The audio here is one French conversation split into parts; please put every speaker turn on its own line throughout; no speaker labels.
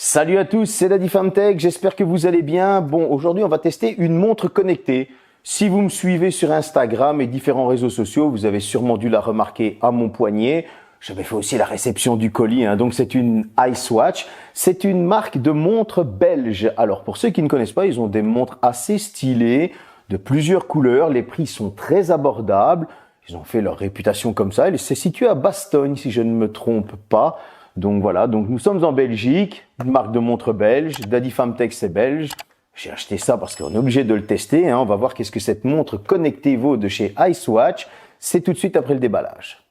Salut à tous, c'est Daddy Femtech, j'espère que vous allez bien. Bon, aujourd'hui on va tester une montre connectée. Si vous me suivez sur Instagram et différents réseaux sociaux, vous avez sûrement dû la remarquer à mon poignet. J'avais fait aussi la réception du colis, donc c'est une Icewatch. C'est une marque de montre belge. Alors pour ceux qui ne connaissent pas, ils ont des montres assez stylées, de plusieurs couleurs. Les prix sont très abordables. Ils ont fait leur réputation comme ça. C'est situé à Bastogne, si je ne me trompe pas. Donc voilà, donc nous sommes en Belgique, une marque de montre belge. Daddy Femtech, c'est belge. J'ai acheté ça parce qu'on est obligé de le tester. On va voir qu'est-ce que cette montre connectée vaut de chez Icewatch. C'est tout de suite après le déballage.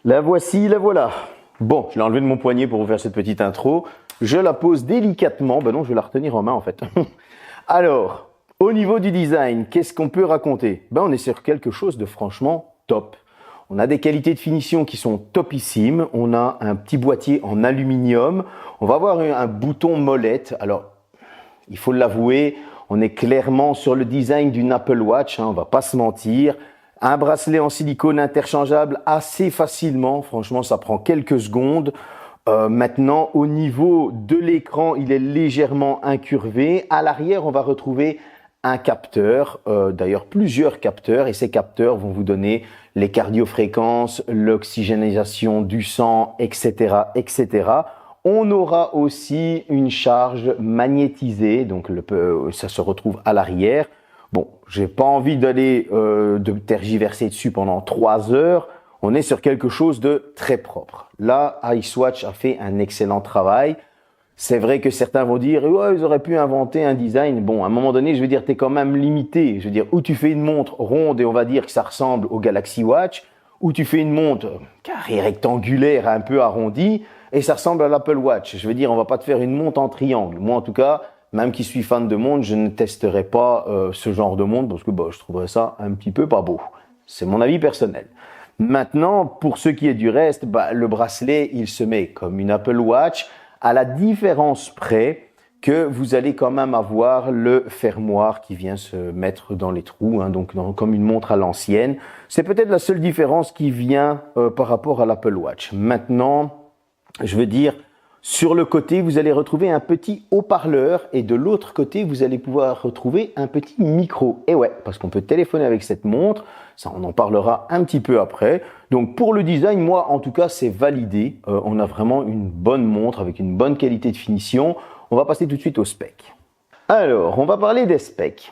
La voici, la voilà. Bon, je l'ai enlevé de mon poignet pour vous faire cette petite intro. Je la pose délicatement. Ben non, je vais la retenir en main en fait. Alors, au niveau du design, qu'est-ce qu'on peut raconter? Ben on est sur quelque chose de franchement top. On a des qualités de finition qui sont topissimes. On a un petit boîtier en aluminium. On va avoir un bouton molette. Alors, il faut l'avouer, on est clairement sur le design d'une Apple Watch. On va pas se mentir. Un bracelet en silicone interchangeable assez facilement. Franchement, ça prend quelques secondes. Maintenant, au niveau de l'écran, il est légèrement incurvé. À l'arrière, on va retrouver un capteur, d'ailleurs plusieurs capteurs, et ces capteurs vont vous donner les cardiofréquences, l'oxygénisation du sang, etc., etc. On aura aussi une charge magnétisée, donc ça se retrouve à l'arrière. Bon, j'ai pas envie de tergiverser dessus pendant 3 heures. On est sur quelque chose de très propre. Là, Icewatch a fait un excellent travail. C'est vrai que certains vont dire, ouais, ils auraient pu inventer un design. Bon, à un moment donné, je veux dire, t'es quand même limité. Je veux dire, ou tu fais une montre ronde et on va dire que ça ressemble au Galaxy Watch, ou tu fais une montre carrée rectangulaire un peu arrondie et ça ressemble à l'Apple Watch. Je veux dire, on va pas te faire une montre en triangle. Moi, en tout cas, même qui suis fan de montre, je ne testerai pas ce genre de montre parce que je trouverais ça un petit peu pas beau. C'est mon avis personnel. Maintenant, pour ce qui est du reste, le bracelet, il se met comme une Apple Watch, à la différence près que vous allez quand même avoir le fermoir qui vient se mettre dans les trous, comme une montre à l'ancienne. C'est peut-être la seule différence qui vient par rapport à l'Apple Watch. Maintenant, je veux dire, sur le côté, vous allez retrouver un petit haut-parleur et de l'autre côté, vous allez pouvoir retrouver un petit micro. Et ouais, parce qu'on peut téléphoner avec cette montre, ça on en parlera un petit peu après. Donc pour le design, moi en tout cas, c'est validé. On a vraiment une bonne montre avec une bonne qualité de finition. On va passer tout de suite aux specs. Alors, on va parler des specs.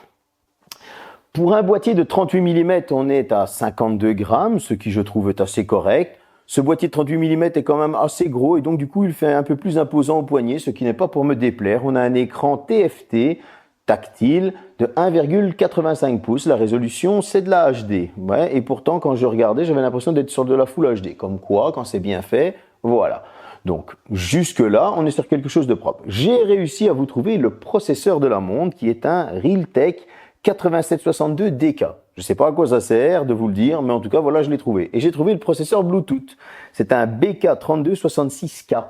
Pour un boîtier de 38 mm, on est à 52 grammes, ce qui je trouve est assez correct. Ce boîtier de 38 mm est quand même assez gros et donc du coup il fait un peu plus imposant au poignet, ce qui n'est pas pour me déplaire. On a un écran TFT tactile de 1,85 pouces. La résolution c'est de la HD. Ouais, et pourtant quand je regardais j'avais l'impression d'être sur de la Full HD. Comme quoi quand c'est bien fait, voilà. Donc jusque là on est sur quelque chose de propre. J'ai réussi à vous trouver le processeur de la montre qui est un Realtek 8762DK. Je ne sais pas à quoi ça sert de vous le dire, mais en tout cas, voilà, je l'ai trouvé. Et j'ai trouvé le processeur Bluetooth. C'est un BK3266K. Je ne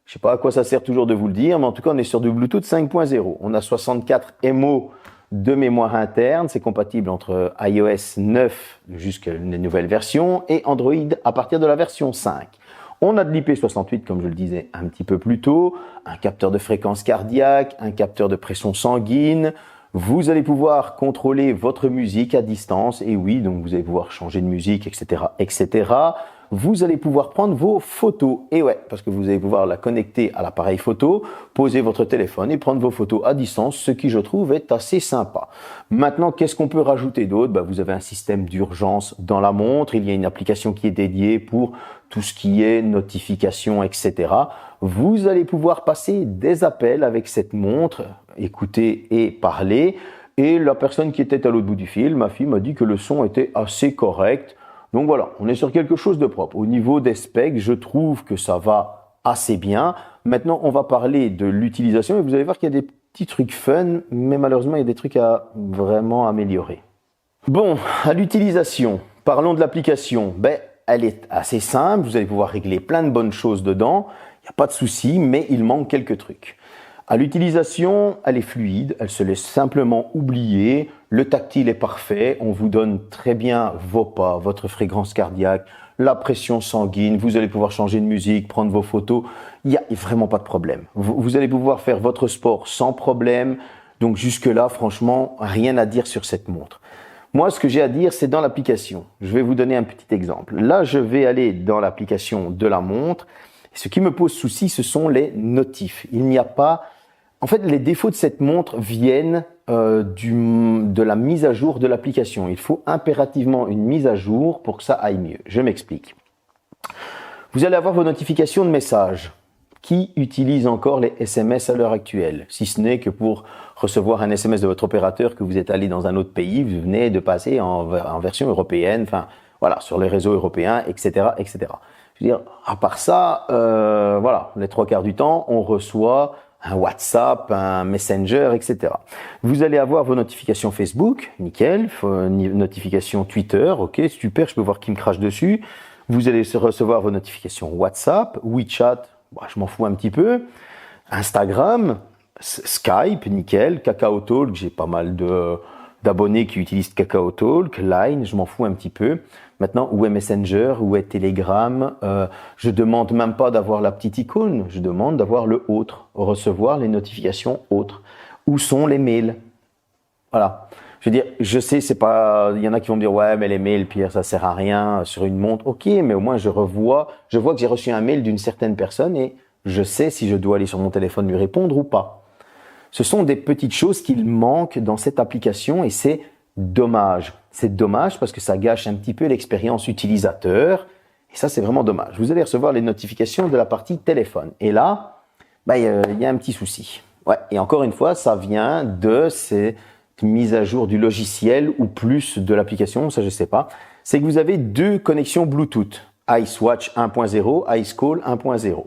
sais pas à quoi ça sert toujours de vous le dire, mais en tout cas, on est sur du Bluetooth 5.0. On a 64 MO de mémoire interne. C'est compatible entre iOS 9 jusqu'à les nouvelles versions et Android à partir de la version 5. On a de l'IP68, comme je le disais un petit peu plus tôt, un capteur de fréquence cardiaque, un capteur de pression sanguine. Vous allez pouvoir contrôler votre musique à distance. Et oui, donc vous allez pouvoir changer de musique, etc., etc. Vous allez pouvoir prendre vos photos. Et ouais, parce que vous allez pouvoir la connecter à l'appareil photo, poser votre téléphone et prendre vos photos à distance, ce qui, je trouve, est assez sympa. Maintenant, qu'est-ce qu'on peut rajouter d'autre? Vous avez un système d'urgence dans la montre. Il y a une application qui est dédiée pour tout ce qui est notification, etc. Vous allez pouvoir passer des appels avec cette montre, écouter et parler. Et la personne qui était à l'autre bout du fil, ma fille, m'a dit que le son était assez correct. Donc voilà, on est sur quelque chose de propre. Au niveau des specs, je trouve que ça va assez bien. Maintenant, on va parler de l'utilisation et vous allez voir qu'il y a des petits trucs fun, mais malheureusement, il y a des trucs à vraiment améliorer. Bon, à l'utilisation, parlons de l'application. Elle est assez simple, vous allez pouvoir régler plein de bonnes choses dedans, il n'y a pas de souci, mais il manque quelques trucs. À l'utilisation, elle est fluide, elle se laisse simplement oublier, le tactile est parfait, on vous donne très bien vos pas, votre fréquence cardiaque, la pression sanguine, vous allez pouvoir changer de musique, prendre vos photos, il n'y a vraiment pas de problème. Vous allez pouvoir faire votre sport sans problème, donc jusque-là, franchement, rien à dire sur cette montre. Moi, ce que j'ai à dire, c'est dans l'application. Je vais vous donner un petit exemple. Là, je vais aller dans l'application de la montre. Ce qui me pose souci, ce sont les notifs. Il n'y a pas... En fait, les défauts de cette montre viennent de la mise à jour de l'application. Il faut impérativement une mise à jour pour que ça aille mieux. Je m'explique. Vous allez avoir vos notifications de messages. Qui utilise encore les SMS à l'heure actuelle? Si ce n'est que pour recevoir un SMS de votre opérateur que vous êtes allé dans un autre pays, vous venez de passer en version européenne, enfin voilà, sur les réseaux européens, etc., etc. Je veux dire, à part ça, voilà, les trois quarts du temps, on reçoit un WhatsApp, un Messenger, etc. Vous allez avoir vos notifications Facebook, nickel, notifications Twitter, ok, super, je peux voir qui me crache dessus. Vous allez recevoir vos notifications WhatsApp, WeChat, je m'en fous un petit peu, Instagram, Skype, nickel, Kakao Talk, j'ai pas mal d'abonnés qui utilisent Kakao Talk, Line, je m'en fous un petit peu. Maintenant, où est Messenger, où est Telegram? Je demande même pas d'avoir la petite icône, je demande d'avoir le autre, recevoir les notifications autres. Où sont les mails? Voilà. Je veux dire, je sais, c'est pas, il y en a qui vont me dire, ouais, mais les mails, Pierre, ça sert à rien sur une montre. Ok, mais au moins je vois que j'ai reçu un mail d'une certaine personne et je sais si je dois aller sur mon téléphone lui répondre ou pas. Ce sont des petites choses qu'il manque dans cette application et c'est dommage. C'est dommage parce que ça gâche un petit peu l'expérience utilisateur et ça, c'est vraiment dommage. Vous allez recevoir les notifications de la partie téléphone et là, il y a un petit souci. Ouais, et encore une fois, ça vient de ces mise à jour du logiciel ou plus de l'application, ça je sais pas, c'est que vous avez deux connexions Bluetooth, IceWatch 1.0, IceCall 1.0.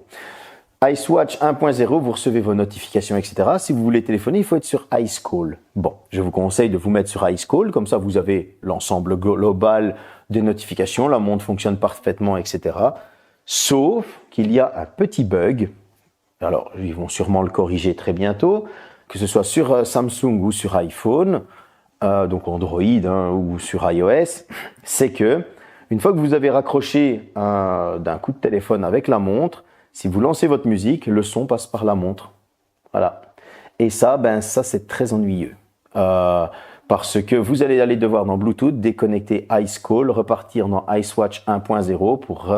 IceWatch 1.0, vous recevez vos notifications, etc. Si vous voulez téléphoner, il faut être sur IceCall. Bon, je vous conseille de vous mettre sur IceCall, comme ça vous avez l'ensemble global des notifications, la montre fonctionne parfaitement, etc. Sauf qu'il y a un petit bug, alors ils vont sûrement le corriger très bientôt, que ce soit sur Samsung ou sur iPhone, donc Android ou sur iOS, c'est que une fois que vous avez raccroché d'un coup de téléphone avec la montre, si vous lancez votre musique, le son passe par la montre. Voilà. Et ça, ça c'est très ennuyeux. Parce que vous allez aller devoir dans Bluetooth déconnecter IceCall, repartir dans IceWatch 1.0 pour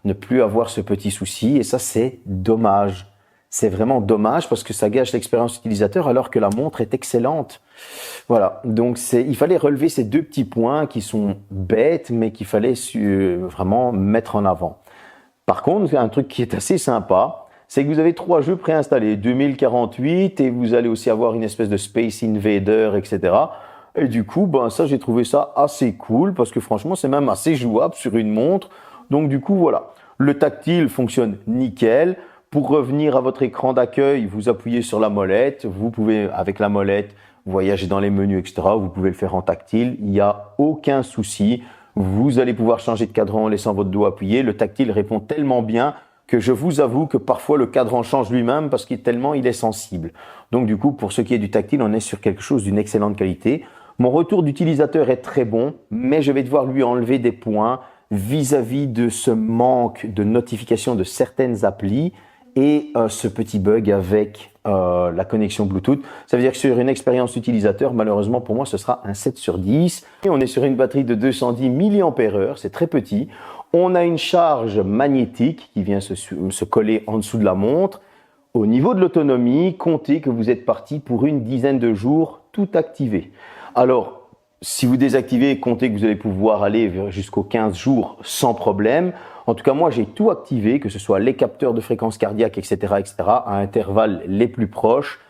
ne plus avoir ce petit souci. Et ça, c'est dommage. C'est vraiment dommage parce que ça gâche l'expérience utilisateur alors que la montre est excellente. Voilà, donc il fallait relever ces deux petits points qui sont bêtes mais qu'il fallait vraiment mettre en avant. Par contre, un truc qui est assez sympa, c'est que vous avez 3 jeux préinstallés, 2048 et vous allez aussi avoir une espèce de Space Invader, etc. Et du coup, ça j'ai trouvé ça assez cool parce que franchement c'est même assez jouable sur une montre. Donc du coup voilà, le tactile fonctionne nickel. Pour revenir à votre écran d'accueil, vous appuyez sur la molette. Vous pouvez, avec la molette, voyager dans les menus, etc. Vous pouvez le faire en tactile. Il n'y a aucun souci. Vous allez pouvoir changer de cadran en laissant votre doigt appuyé. Le tactile répond tellement bien que je vous avoue que parfois le cadran change lui-même parce qu'il est sensible. Donc du coup, pour ce qui est du tactile, on est sur quelque chose d'une excellente qualité. Mon retour d'utilisateur est très bon, mais je vais devoir lui enlever des points vis-à-vis de ce manque de notification de certaines applis. Et ce petit bug avec la connexion Bluetooth. Ça veut dire que sur une expérience utilisateur, malheureusement pour moi, ce sera un 7 sur 10. Et on est sur une batterie de 210 mAh, c'est très petit. On a une charge magnétique qui vient se coller en dessous de la montre. Au niveau de l'autonomie, comptez que vous êtes parti pour une dizaine de jours tout activé. Alors, si vous désactivez, comptez que vous allez pouvoir aller jusqu'aux 15 jours sans problème. En tout cas, moi, j'ai tout activé, que ce soit les capteurs de fréquence cardiaque, etc., etc., à intervalles les plus proches,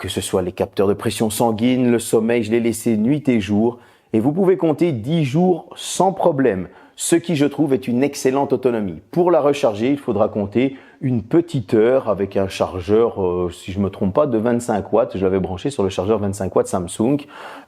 que ce soit les capteurs de pression sanguine, le sommeil, je l'ai laissé nuit et jour. Et vous pouvez compter 10 jours sans problème, ce qui je trouve est une excellente autonomie. Pour la recharger, il faudra compter une petite heure avec un chargeur, si je ne me trompe pas, de 25 watts. Je l'avais branché sur le chargeur 25 watts Samsung.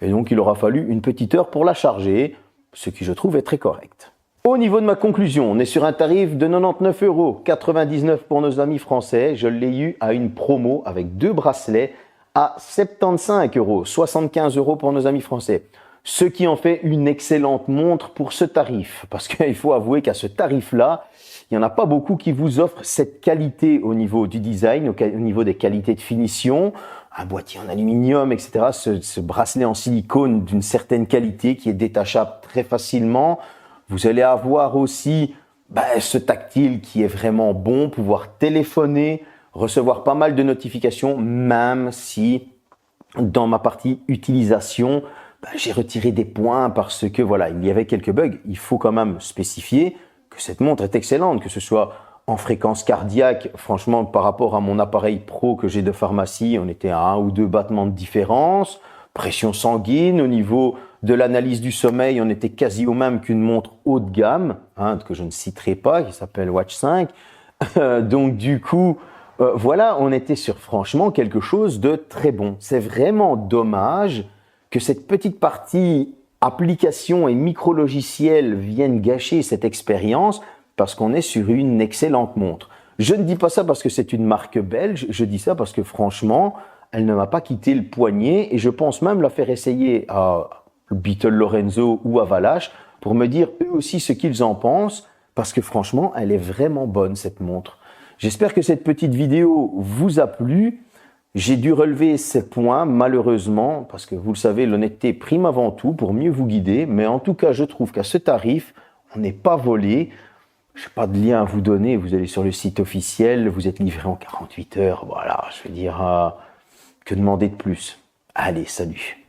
Et donc il aura fallu une petite heure pour la charger, ce qui je trouve est très correct. Au niveau de ma conclusion, on est sur un tarif de 99,99 € pour nos amis français. Je l'ai eu à une promo avec 2 bracelets à 75 €, 75 € pour nos amis français. Ce qui en fait une excellente montre pour ce tarif. Parce qu'il faut avouer qu'à ce tarif-là, il n'y en a pas beaucoup qui vous offrent cette qualité au niveau du design, au niveau des qualités de finition, un boîtier en aluminium, etc. Ce bracelet en silicone d'une certaine qualité qui est détachable très facilement. Vous allez avoir aussi ce tactile qui est vraiment bon, pouvoir téléphoner, recevoir pas mal de notifications, même si dans ma partie utilisation, j'ai retiré des points parce que voilà, il y avait quelques bugs. Il faut quand même spécifier que cette montre est excellente, que ce soit en fréquence cardiaque. Franchement, par rapport à mon appareil pro que j'ai de pharmacie, on était à 1 ou 2 battements de différence. Pression sanguine, au niveau de l'analyse du sommeil, on était quasi au même qu'une montre haut de gamme, que je ne citerai pas, qui s'appelle Watch 5. Donc du coup, voilà, on était sur franchement quelque chose de très bon. C'est vraiment dommage que cette petite partie application et micro-logiciel viennent gâcher cette expérience parce qu'on est sur une excellente montre. Je ne dis pas ça parce que c'est une marque belge, je dis ça parce que franchement, elle ne m'a pas quitté le poignet et je pense même la faire essayer à Beatle Lorenzo ou à Valache pour me dire eux aussi ce qu'ils en pensent parce que franchement, elle est vraiment bonne cette montre. J'espère que cette petite vidéo vous a plu. J'ai dû relever ces points, malheureusement, parce que vous le savez, l'honnêteté prime avant tout pour mieux vous guider. Mais en tout cas, je trouve qu'à ce tarif, on n'est pas volé. Je n'ai pas de lien à vous donner. Vous allez sur le site officiel, vous êtes livré en 48 heures. Voilà, je veux dire, que demander de plus? Allez, salut!